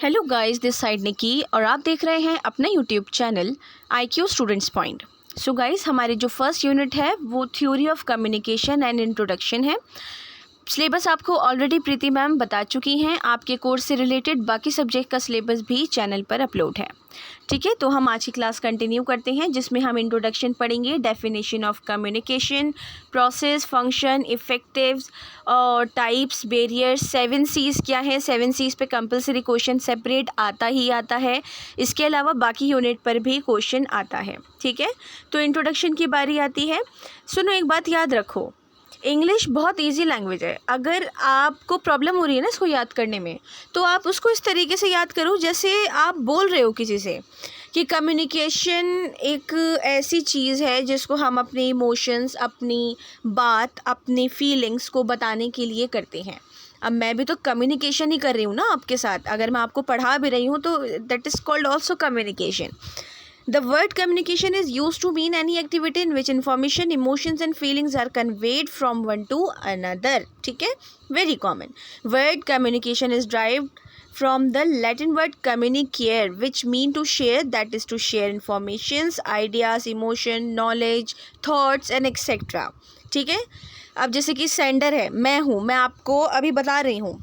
Hello guys, this side निकी और आप देख रहे हैं अपना YouTube channel IQ students point. So guys, हमारी जो फर्स्ट यूनिट है वो theory of communication and introduction है। सिलेबस आपको ऑलरेडी प्रीति मैम बता चुकी हैं। आपके कोर्स से रिलेटेड बाकी सब्जेक्ट का सिलेबस भी चैनल पर अपलोड है। ठीक है, तो हम आज की क्लास कंटिन्यू करते हैं जिसमें हम इंट्रोडक्शन पढ़ेंगे, definition of communication, process, function, effectives और टाइप्स, बैरियर्स, 7 C's क्या है। 7 C's पे कंपलसरी क्वेश्चन सेपरेट आता ही आता है। इसके अलावा बाकी यूनिट पर भी क्वेश्चन आता है। ठीक है, तो इंट्रोडक्शन की बारी आती है। सुनो, एक बात याद रखो, इंग्लिश बहुत इजी लैंग्वेज है। अगर आपको प्रॉब्लम हो रही है ना इसको याद करने में, तो आप उसको इस तरीके से याद करो जैसे आप बोल रहे हो किसी से कि कम्युनिकेशन एक ऐसी चीज़ है जिसको हम अपने इमोशंस, अपनी बात, अपनी फीलिंग्स को बताने के लिए करते हैं। अब मैं भी तो कम्युनिकेशन ही कर रही हूँ ना आपके साथ। अगर मैं आपको पढ़ा भी रही हूँ तो that is called also communication. The word communication is used to mean any activity in which information, emotions and feelings are conveyed from one to another. ठीक है, very common. Word communication is derived from the Latin word communicare, which mean to share, that is to share informations, ideas, emotion, knowledge, thoughts and etc. ठीक है, अब जैसे कि sender है, मैं हूँ, मैं आपको अभी बता रही हूँ,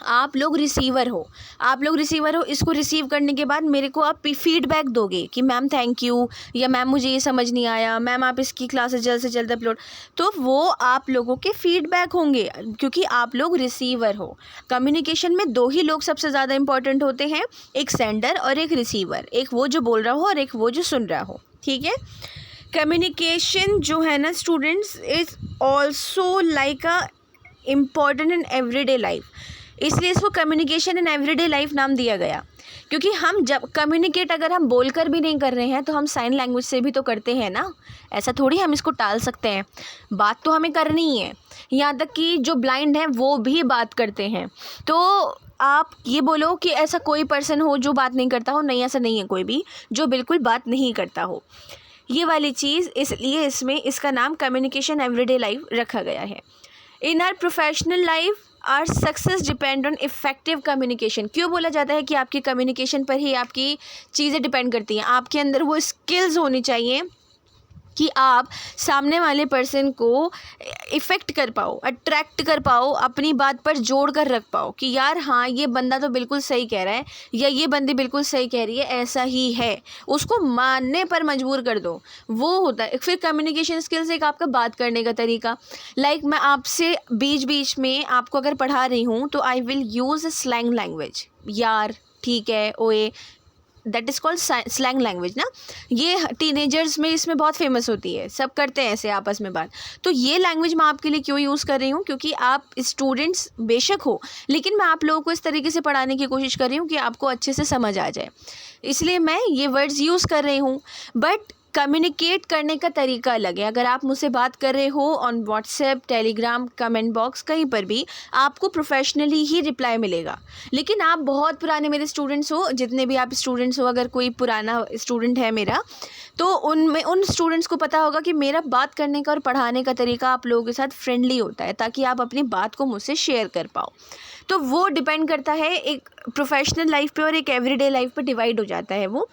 आप लोग रिसीवर हो, इसको रिसीव करने के बाद मेरे को आप फीडबैक दोगे कि मैम थैंक यू, या मैम मुझे ये समझ नहीं आया, मैम आप इसकी क्लासेस जल्द से जल्द अपलोड। तो वो आप लोगों के फीडबैक होंगे क्योंकि आप लोग रिसीवर हो। कम्युनिकेशन में 2 ही लोग सबसे ज़्यादा इंपॉर्टेंट होते हैं, एक सेंडर और एक रिसीवर, एक वो जो बोल रहा हो और एक वो जो सुन रहा हो। ठीक है, कम्युनिकेशन जो है ना students, is also like a important in everyday life, इसलिए इसको कम्युनिकेशन इन एवरीडे लाइफ नाम दिया गया। क्योंकि हम जब कम्युनिकेट अगर हम बोलकर भी नहीं कर रहे हैं तो हम साइन लैंग्वेज से भी तो करते हैं ना। ऐसा थोड़ी हम इसको टाल सकते हैं, बात तो हमें करनी ही है। यहाँ तक कि जो ब्लाइंड हैं वो भी बात करते हैं। तो आप ये बोलो कि ऐसा कोई पर्सन हो जो बात नहीं करता हो, नहीं, ऐसा नहीं है कोई भी जो बिल्कुल बात नहीं करता हो। ये वाली चीज़, इसलिए इसमें इसका नाम कम्युनिकेशन एवरीडे लाइफ रखा गया है। In our professional life our success depend on effective communication. क्यों बोला जाता है कि आपकी कम्युनिकेशन पर ही आपकी चीज़ें डिपेंड करती हैं? आपके अंदर वो स्किल्स होनी चाहिए कि आप सामने वाले पर्सन को इफ़ेक्ट कर पाओ, अट्रैक्ट कर पाओ, अपनी बात पर जोड़ कर रख पाओ कि यार हाँ, ये बंदा तो बिल्कुल सही कह रहा है या ये बंदी बिल्कुल सही कह रही है, ऐसा ही है, उसको मानने पर मजबूर कर दो। वो होता है फिर कम्युनिकेशन स्किल्स। एक आपका बात करने का तरीका, लाइक मैं आपसे बीच बीच में आपको अगर पढ़ा रही हूँ तो I will use slang language, यार, ठीक है, ओए, that is called slang language ना। ये टीनेजर्स में इसमें बहुत फेमस होती है, सब करते हैं ऐसे आपस में बात। तो ये लैंग्वेज मैं आपके लिए क्यों यूज़ कर रही हूँ? क्योंकि आप स्टूडेंट्स बेशक हो, लेकिन मैं आप लोगों को इस तरीके से पढ़ाने की कोशिश कर रही हूँ कि आपको अच्छे से समझ आ जाए, इसलिए मैं ये वर्ड्स यूज़ कर रही हूँ। बट कम्युनिकेट करने का तरीका अलग है। अगर आप मुझसे बात कर रहे हो on WhatsApp, Telegram, comment box, कहीं पर भी आपको प्रोफेशनली ही रिप्लाई मिलेगा। लेकिन आप बहुत पुराने मेरे स्टूडेंट्स हो, जितने भी आप स्टूडेंट्स हो, अगर कोई पुराना स्टूडेंट है मेरा, तो उन स्टूडेंट्स को पता होगा कि मेरा बात करने का और पढ़ाने का तरीका आप लोगों के साथ फ्रेंडली होता है ताकि आप अपनी बात को मुझसे शेयर कर पाओ। तो वो डिपेंड करता है एक प्रोफेशनल लाइफ पे और एक एवरीडे लाइफ पे डिवाइड हो जाता है वो।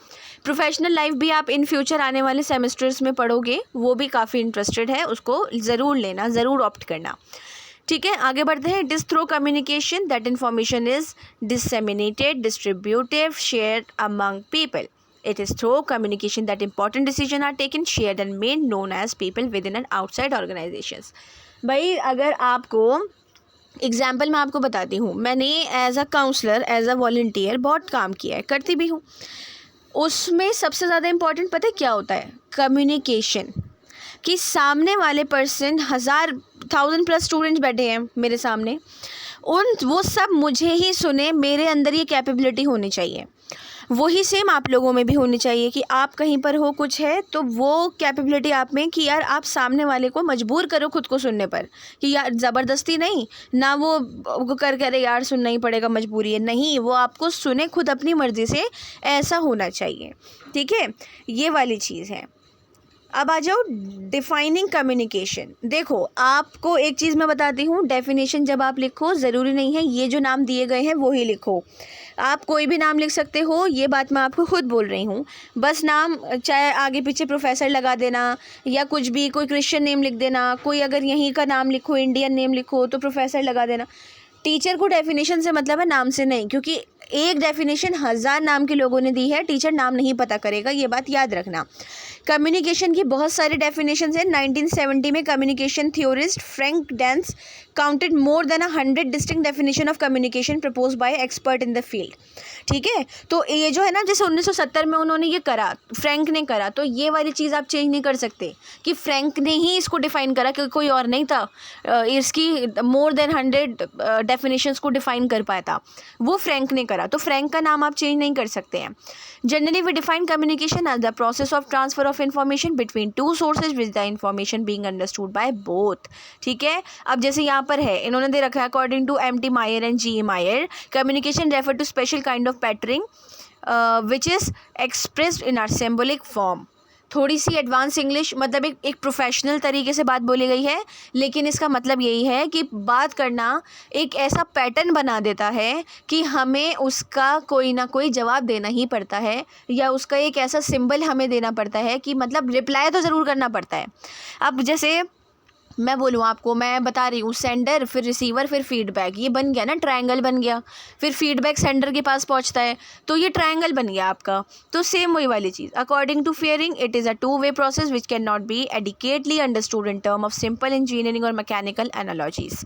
प्रोफेशनल लाइफ भी आप इन फ्यूचर आने वाले सेमेस्टर्स में पढ़ोगे, वो भी काफ़ी इंटरेस्टेड है, उसको ज़रूर लेना, ज़रूर ऑप्ट करना। ठीक है, आगे बढ़ते हैं। It is through communication that information is disseminated, distributive, shared among people. It is through communication that important decisions are taken, shared and made known as people within and outside organizations. भाई, अगर आपको example मैं आपको बताती हूँ, मैंने as a counsellor, as a volunteer बहुत काम किया है, करती भी हूँ। उसमें सबसे ज़्यादा इम्पॉर्टेंट पता है क्या होता है? कम्युनिकेशन। कि सामने वाले पर्सन, 1000+ स्टूडेंट्स बैठे हैं मेरे सामने, वो सब मुझे ही सुने, मेरे अंदर ये कैपेबिलिटी होनी चाहिए। वही सेम आप लोगों में भी होनी चाहिए कि आप कहीं पर हो, कुछ है तो वो कैपेबिलिटी आप में कि यार आप सामने वाले को मजबूर करो खुद को सुनने पर, कि यार ज़बरदस्ती नहीं ना, वो कर करे यार सुनना ही पड़ेगा, मजबूरी है, नहीं, वो आपको सुने खुद अपनी मर्ज़ी से, ऐसा होना चाहिए। ठीक है, ये वाली चीज़ है। अब आ जाओ डिफाइनिंग कम्युनिकेशन। देखो आपको एक चीज़ मैं बताती हूँ, डेफिनेशन जब आप लिखो ज़रूरी नहीं है ये जो नाम दिए गए हैं वो ही लिखो, आप कोई भी नाम लिख सकते हो, ये बात मैं आपको खुद बोल रही हूँ। बस नाम चाहे आगे पीछे प्रोफेसर लगा देना या कुछ भी, कोई क्रिश्चियन नेम लिख देना, कोई अगर यहीं का नाम लिखो, इंडियन नेम लिखो तो प्रोफेसर लगा देना। टीचर को डेफिनेशन से मतलब है, नाम से नहीं, क्योंकि एक डेफिनेशन 1000 नाम के लोगों ने दी है, टीचर नाम नहीं पता करेगा, ये बात याद रखना। कम्युनिकेशन की बहुत सारी डेफिनेशंस हैं। 1970 में communication theorist Frank dense counted more than 100 distinct definition of communication propose by expert in the field. ठीक है, तो ये जो है ना, जैसे 1970 में उन्होंने ये करा, फ्रैंक ने करा, तो ये वाली चीज़ आप चेंज नहीं कर सकते कि फ्रैंक ने ही इसको डिफ़ाइन करा, कि कोई और नहीं था इसकी मोर देन 100 डेफिनेशंस को डिफ़ाइन कर पाया था, वो फ्रैंक ने करा, तो फ्रैंक का नाम आप चेंज नहीं कर सकते हैं। Generally we define communication as the process of transfer of information between two sources with the information being understood by both. ठीक है, अब जैसे यहाँ पर है, इन्होंने दे रखा है according to M.T. Meyer and G.E. Meyer, communication refer to special kind of patterning which is expressed in our symbolic form. थोड़ी सी एडवांस इंग्लिश, मतलब एक प्रोफेशनल तरीके से बात बोली गई है, लेकिन इसका मतलब यही है कि बात करना एक ऐसा पैटर्न बना देता है कि हमें उसका कोई ना कोई जवाब देना ही पड़ता है, या उसका एक ऐसा सिंबल हमें देना पड़ता है कि मतलब रिप्लाई तो ज़रूर करना पड़ता है। अब जैसे मैं बोलूँ आपको, मैं बता रही हूँ सेंडर फिर रिसीवर फिर फीडबैक, ये बन गया ना, ट्रायंगल बन गया, फिर फीडबैक सेंडर के पास पहुँचता है, तो ये ट्रायंगल बन गया आपका। तो सेम वही वाली चीज़, according to fearing it is a two way process which can not be adequately understood in term of simple engineering or mechanical analogies.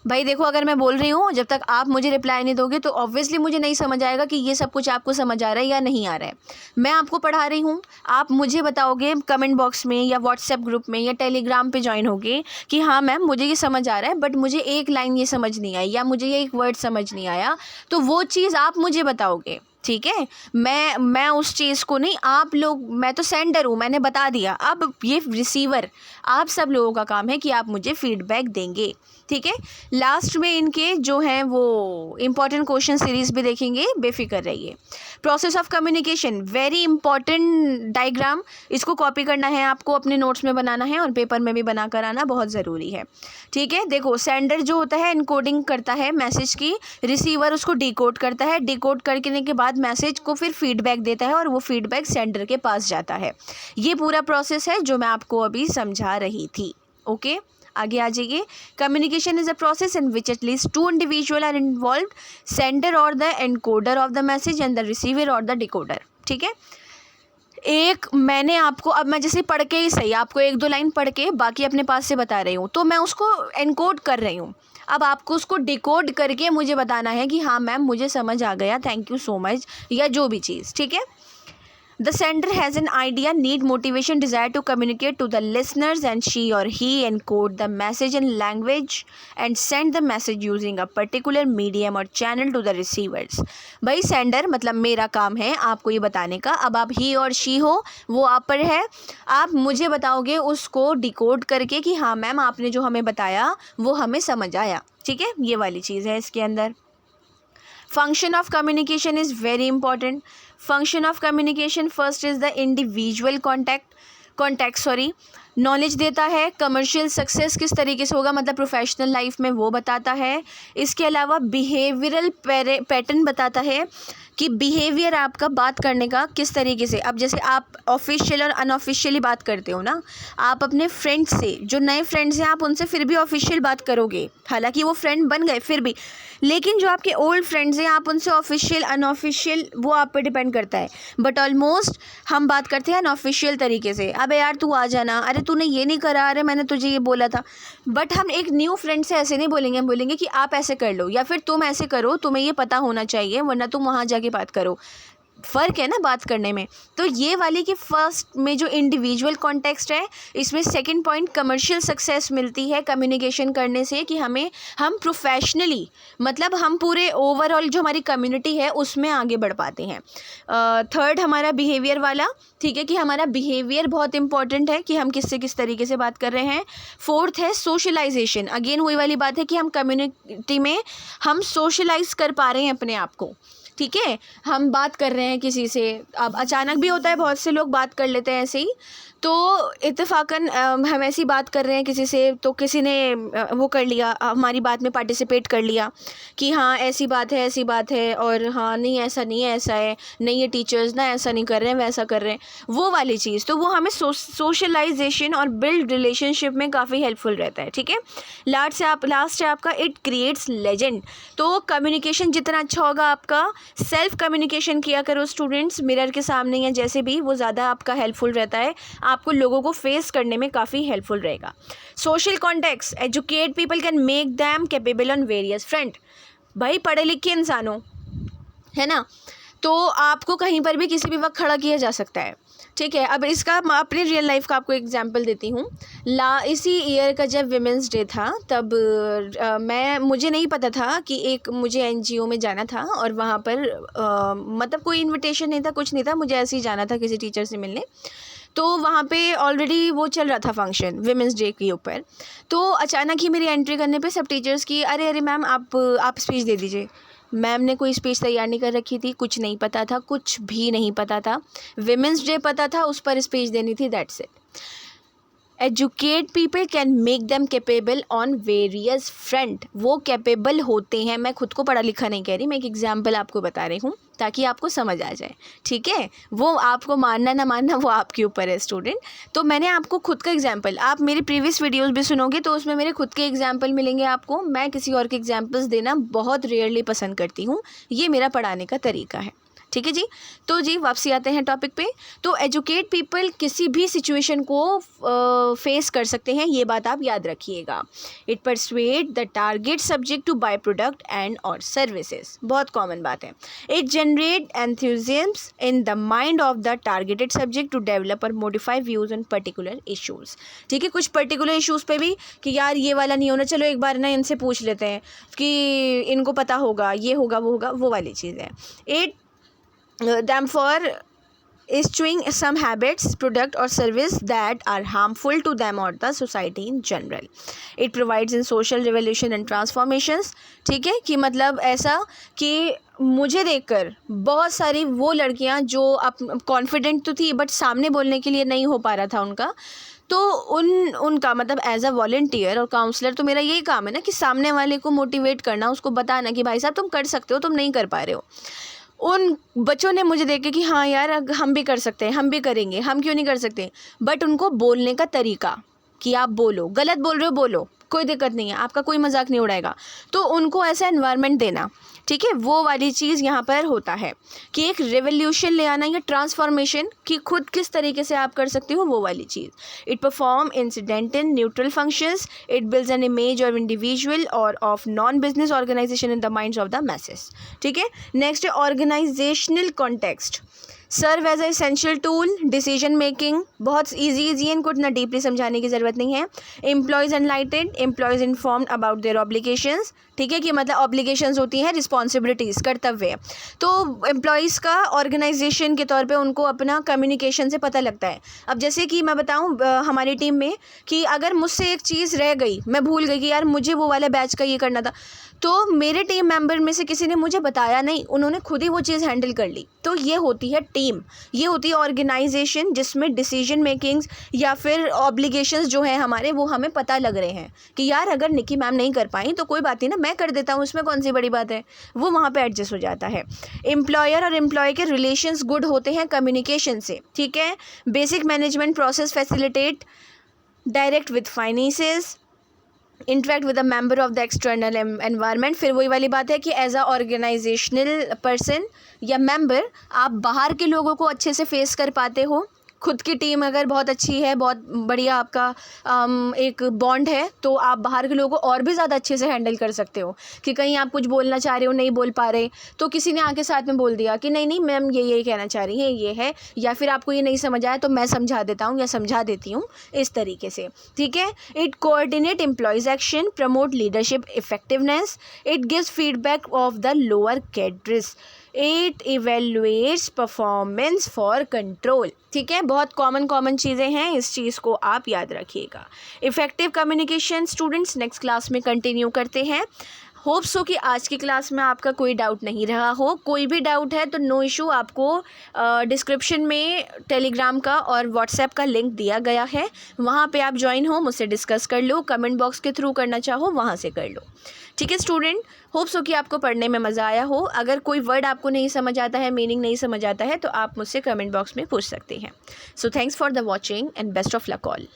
भाई देखो, अगर मैं बोल रही हूँ, जब तक आप मुझे रिप्लाई नहीं दोगे तो ऑब्वियसली मुझे नहीं समझ आएगा कि ये सब कुछ आपको समझ आ रहा है या नहीं आ रहा है। मैं आपको पढ़ा रही हूँ, आप मुझे बताओगे कमेंट बॉक्स में या व्हाट्सएप ग्रुप में या टेलीग्राम पे ज्वाइन होगे कि हाँ मैम मुझे ये समझ आ रहा है, बट मुझे एक लाइन ये समझ नहीं आई या मुझे ये एक वर्ड समझ नहीं आया, तो वो चीज़ आप मुझे बताओगे। ठीक है, मैं उस चीज़ को नहीं, आप लोग, मैं तो सेंडर हूँ, मैंने बता दिया, अब ये रिसीवर, आप सब लोगों का काम है कि आप मुझे फीडबैक देंगे। ठीक है, लास्ट में इनके जो हैं वो इंपॉर्टेंट क्वेश्चन सीरीज़ भी देखेंगे, बेफिक्र रहिए। Process of communication, very important diagram, इसको कॉपी करना है आपको, अपने नोट्स में बनाना है और पेपर में भी बना कर आना बहुत ज़रूरी है। ठीक है, देखो सेंडर जो होता है इनकोडिंग करता है मैसेज की, रिसीवर उसको डिकोड करता है, डिकोड करने के बाद मैसेज को फिर फीडबैक देता है और वो फीडबैक सेंडर के पास जाता है। ये पूरा प्रोसेस है जो मैं आपको अभी समझा रही थी। ओके, आगे आ जाइए। Communication is a process in which at least two individual are involve, sender or the encoder of the message and the receiver or the decoder. ठीक है, एक मैंने आपको, अब मैं जैसे पढ़ के ही सही, आपको एक दो लाइन पढ़ के बाकी अपने पास से बता रही हूँ, तो मैं उसको एनकोड कर रही हूँ, अब आपको उसको डिकोड करके मुझे बताना है कि हाँ मैम मुझे समझ आ गया, थैंक यू सो मच, या जो भी चीज़। ठीक है, The sender has an idea, need, motivation, desire to communicate to the listeners, and she or he encode the message in language and send the message using a particular medium or channel to the receivers. भाई sender मतलब मेरा काम है आपको ये बताने का, अब आप ही और शी हो, वो आप पर है, आप मुझे बताओगे उसको डिकोड करके कि हाँ मैम आपने जो हमें बताया वो हमें समझ आया। ठीक है, ये वाली चीज़ है इसके अंदर। Function of communication is very important. Function of communication first is the individual contact knowledge देता है, कमर्शियल सक्सेस किस तरीके से होगा मतलब प्रोफेशनल लाइफ में वो बताता है। इसके अलावा बिहेवियरल पैटर्न बताता है कि बिहेवियर आपका बात करने का किस तरीके से, अब जैसे आप ऑफिशियल और अनऑफिशियली बात करते हो ना, आप अपने फ्रेंड्स से, जो नए फ्रेंड्स हैं आप उनसे फिर भी ऑफिशियल बात करोगे, हालांकि वो फ्रेंड बन गए फिर भी, लेकिन जो आपके ओल्ड फ्रेंड्स हैं आप उनसे ऑफिशियल अनऑफिशियल वो आप पे डिपेंड करता है, बट ऑलमोस्ट हम बात करते हैं अनऑफिशियल तरीके से, अबे यार तू आ जाना, अरे तूने ये नहीं करा, अरे मैंने तुझे ये बोला था। बट हम एक न्यू फ्रेंड से ऐसे नहीं बोलेंगे, हम बोलेंगे कि आप ऐसे कर लो या फिर तुम ऐसे करो, तुम्हें ये पता होना चाहिए वरना तुम वहाँ जाके बात करो। फ़र्क है ना बात करने में। तो ये वाली कि फर्स्ट में जो इंडिविजुअल कॉन्टेक्स्ट है, इसमें सेकंड पॉइंट कमर्शियल सक्सेस मिलती है कम्युनिकेशन करने से, कि हम प्रोफेशनली मतलब हम पूरे ओवरऑल जो हमारी कम्युनिटी है उसमें आगे बढ़ पाते हैं। थर्ड हमारा बिहेवियर वाला, ठीक है, कि हमारा बिहेवियर बहुत इंपॉर्टेंट है कि हम किससे किस तरीके से बात कर रहे हैं। फोर्थ है सोशलाइजेशन, अगेन वही वाली बात है कि हम कम्युनिटी में हम सोशलाइज कर पा रहे हैं अपने आप को। ठीक है, हम बात कर रहे हैं किसी से, अब अचानक भी होता है बहुत से लोग बात कर लेते हैं ऐसे ही, तो इत्तेफाकन हम ऐसी बात कर रहे हैं किसी से, तो किसी ने वो कर लिया, हमारी बात में पार्टिसिपेट कर लिया कि हाँ ऐसी बात है और हाँ नहीं ऐसा नहीं है, ऐसा है, नहीं ये टीचर्स ना ऐसा नहीं कर रहे हैं, वैसा कर रहे हैं, वो वाली चीज़। तो वो हमें सोशलाइजेशन और बिल्ड रिलेशनशिप में काफ़ी हेल्पफुल रहता है। ठीक है, लास्ट है आपका इट क्रिएट्स लेजेंड। तो कम्युनिकेशन जितना अच्छा होगा आपका, सेल्फ कम्युनिकेशन किया करो स्टूडेंट्स, मिरर के सामने या जैसे भी, वो ज़्यादा आपका हेल्पफुल रहता है, आपको लोगों को फेस करने में काफ़ी हेल्पफुल रहेगा। Social context, educate people can make them capable on various front. भाई पढ़े लिखे इंसानों, है ना, तो आपको कहीं पर भी किसी भी वक्त खड़ा किया जा सकता है। ठीक है, अब इसका अपनी रियल लाइफ का आपको एग्जांपल देती हूँ। इसी ईयर का जब विमेंस डे था, तब मुझे नहीं पता था कि मुझे एनजीओ में जाना था, और वहाँ पर मतलब कोई इनविटेशन नहीं था, कुछ नहीं था, मुझे ऐसे ही जाना था किसी टीचर से मिलने। तो वहाँ पे ऑलरेडी वो चल रहा था फंक्शन विमेंस डे के ऊपर। तो अचानक ही मेरी एंट्री करने पे सब टीचर्स की अरे मैम आप स्पीच दे दीजिए। मैम ने कोई स्पीच तैयार नहीं कर रखी थी, कुछ नहीं पता था, कुछ भी नहीं पता था, विमेंस डे पता था, उस पर स्पीच देनी थी, that's it. Educate people can make them capable on various front. वो कैपेबल होते हैं, मैं खुद को पढ़ा लिखा नहीं कह रही, मैं एक एग्जाम्पल आपको बता रही हूँ ताकि आपको समझ आ जाए। ठीक है, वो आपको मानना ना मानना वो आपके ऊपर है स्टूडेंट। तो मैंने आपको खुद का एग्जाम्पल, आप मेरी प्रीवियस वीडियोस भी सुनोगे तो उसमें मेरे खुद के एग्जाम्पल मिलेंगे आपको। मैं किसी और के एग्जाम्पल्स देना बहुत रेयरली पसंद करती हूँ, ये मेरा पढ़ाने का तरीका है। ठीक है जी, तो जी वापसी आते हैं टॉपिक पे। तो एजुकेट पीपल किसी भी सिचुएशन को फेस कर सकते हैं, ये बात आप याद रखिएगा। It persuade the target subject to buy product and or services, बहुत कॉमन बात है। It generate enthusiasm in the mind of the targeted subject to develop or modify views on particular issues. ठीक है, कुछ पर्टिकुलर इशूज़ पे भी कि यार ये वाला नहीं होना, चलो एक बार ना इनसे पूछ लेते हैं कि इनको पता होगा, ये होगा, वो वाली चीज़ है। It them for eschewing some habits, product or service that are harmful to them or the society in general. It provides in social revolution and transformations. ठीक है, कि मतलब ऐसा कि मुझे देखकर बहुत सारी वो लड़कियां जो कॉन्फिडेंट तो थी बट सामने बोलने के लिए नहीं हो पा रहा था उनका, तो उनका मतलब एज अ वॉलंटियर और काउंसलर तो मेरा यही काम है ना कि सामने वाले को मोटिवेट करना, उसको बताना कि भाई साहब तुम कर सकते हो, तुम नहीं कर पा रहे हो। उन बच्चों ने मुझे देखे कि हाँ यार हम भी कर सकते हैं, हम भी करेंगे, हम क्यों नहीं कर सकते। बट उनको बोलने का तरीका कि आप बोलो, गलत बोल रहे हो बोलो, कोई दिक्कत नहीं है, आपका कोई मजाक नहीं उड़ाएगा, तो उनको ऐसा एनवायरनमेंट देना। ठीक है, वो वाली चीज़ यहाँ पर होता है कि एक रेवोल्यूशन ले आना या ट्रांसफॉर्मेशन कि खुद किस तरीके से आप कर सकते हो, वो वाली चीज़। It perform incidental neutral functions, it builds an image of individual or of non business organization in the minds of the message. ठीक है, नेक्स्ट है organizational context, serve as essential tool decision making, बहुत easy है, इनको इतना deeply समझाने की ज़रूरत नहीं है। Employees enlightened, employees informed about their obligations. ठीक है, कि मतलब ऑब्लिगेशंस होती हैं रिस्पॉन्सिबिलिटीज़, कर्तव्य। तो एम्प्लॉयज़ का ऑर्गेनाइजेशन के तौर पे उनको अपना कम्युनिकेशन से पता लगता है। अब जैसे कि मैं बताऊँ हमारी टीम में कि अगर मुझसे एक चीज़ रह गई, मैं भूल गई कि यार मुझे वो वाला बैच का ये करना था, तो मेरे टीम मेंबर में से किसी ने मुझे बताया नहीं, उन्होंने खुद ही वो चीज़ हैंडल कर ली। तो ये होती है टीम, ये होती है ऑर्गेनाइजेशन, जिसमें डिसीजन मेकिंग्स या फिर ऑब्लिगेशंस जो हैं हमारे, वो हमें पता लग रहे हैं कि यार अगर निकी मैम नहीं कर पाई तो कोई बात नहीं ना, मैं कर देता हूँ, इसमें कौन सी बड़ी बात है, वो वहाँ पे एडजस्ट हो जाता है। एम्प्लॉयर और एम्प्लॉय के रिलेशंस गुड होते हैं कम्युनिकेशन से। ठीक है, basic management process facilitate direct with finances, interact with a member of the external environment. फिर वही वाली बात है कि एज अ ऑर्गेनाइजेशनल पर्सन या मेंबर आप बाहर के लोगों को अच्छे से फेस कर पाते हो। खुद की टीम अगर बहुत अच्छी है, बहुत बढ़िया आपका एक बॉन्ड है, तो आप बाहर के लोगों को और भी ज़्यादा अच्छे से हैंडल कर सकते हो कि कहीं आप कुछ बोलना चाह रहे हो, नहीं बोल पा रहे, तो किसी ने आके साथ में बोल दिया कि नहीं मैम ये कहना चाह रही है, ये है, या फिर आपको ये नहीं समझ आया तो मैं समझा देता हूँ या समझा देती हूँ, इस तरीके से। ठीक है, it coordinate employees action, promote leadership effectiveness, it gives feedback of the lower cadres, it evaluates performance for control. ठीक है, बहुत कॉमन चीज़ें हैं, इस चीज़ को आप याद रखिएगा। Effective communication students next class में कंटिन्यू करते हैं। होप सो कि आज की क्लास में आपका कोई डाउट नहीं रहा हो। कोई भी डाउट है तो नो इशू, आपको डिस्क्रिप्शन में टेलीग्राम का और व्हाट्सएप का लिंक दिया गया है, वहाँ पे आप ज्वाइन हो, मुझसे डिस्कस कर लो। कमेंट बॉक्स के थ्रू करना चाहो वहाँ से कर लो। ठीक है स्टूडेंट, होप सो कि आपको पढ़ने में मज़ा आया हो। अगर कोई वर्ड आपको नहीं समझ आता है, मीनिंग नहीं समझ आता है, तो आप मुझसे कमेंट बॉक्स में पूछ सकते हैं। So thanks for the watching and best of luck all.